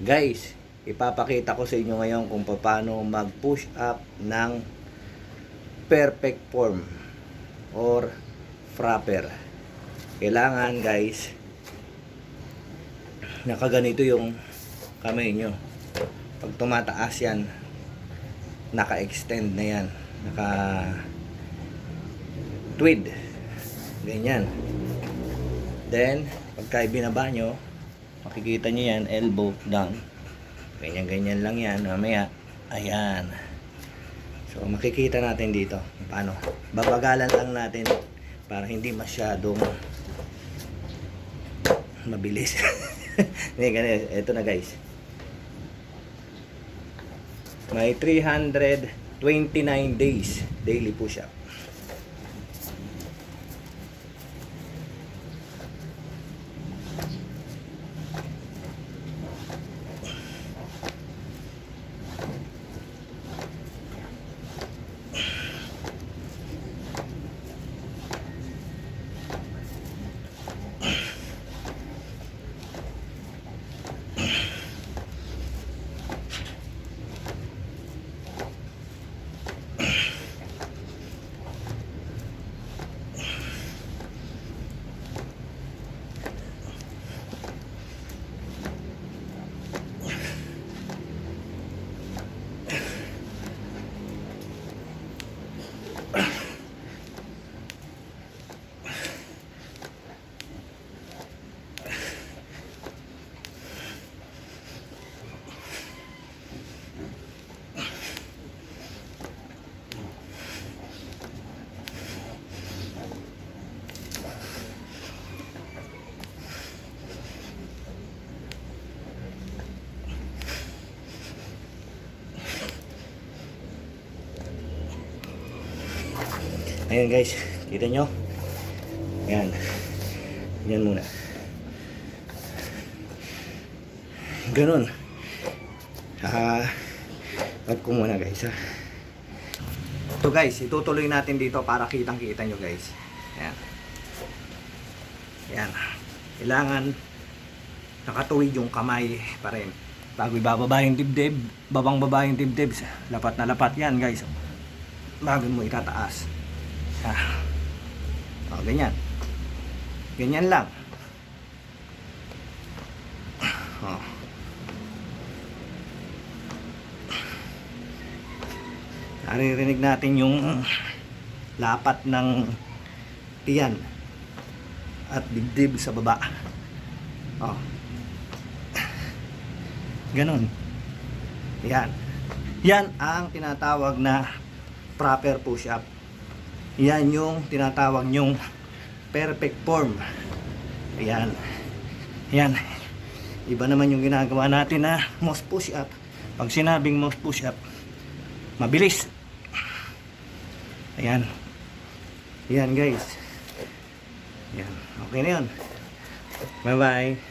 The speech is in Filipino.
Guys, ipapakita ko sa inyo ngayon kung paano mag-push up ng perfect form or frapper. Kailangan guys, nakaganito yung kamay nyo. Pag tumataas yan, naka-extend na yan, naka-tweed. Ganyan. Then, pagka ibinaba nyo, makikita nyo yan, elbow down. Ganyan-ganyan lang yan. Mamaya, ayan. So, makikita natin dito. Paano? Babagalan lang natin para hindi masyadong mabilis. Ito na guys. May 329 days daily push-up. Ayan guys, kita nyo? Ayan. Yan muna. Ganun. Cut ko muna guys ha. Ito guys, itutuloy natin dito para kitang-kita nyo guys. Ayan. Ayan. Kailangan nakatuwid yung kamay pa rin. Bago ibababa yung dibdib, babang-baba yung dibdib, lapat na lapat yan guys. Bago mo itataas. Ganyan. Ganyan lang. Naririnig natin yung lapat ng tiyan at dibdib sa baba. Ganon. Yan. Yan ang tinatawag na proper push-up. Yan yung tinatawag nyong perfect form. Ayan. Yan. Iba naman yung ginagawa natin na most push-up. Pag sinabing most push-up, mabilis. Ayan. Yan guys. Yan. Okay na yun. Bye bye.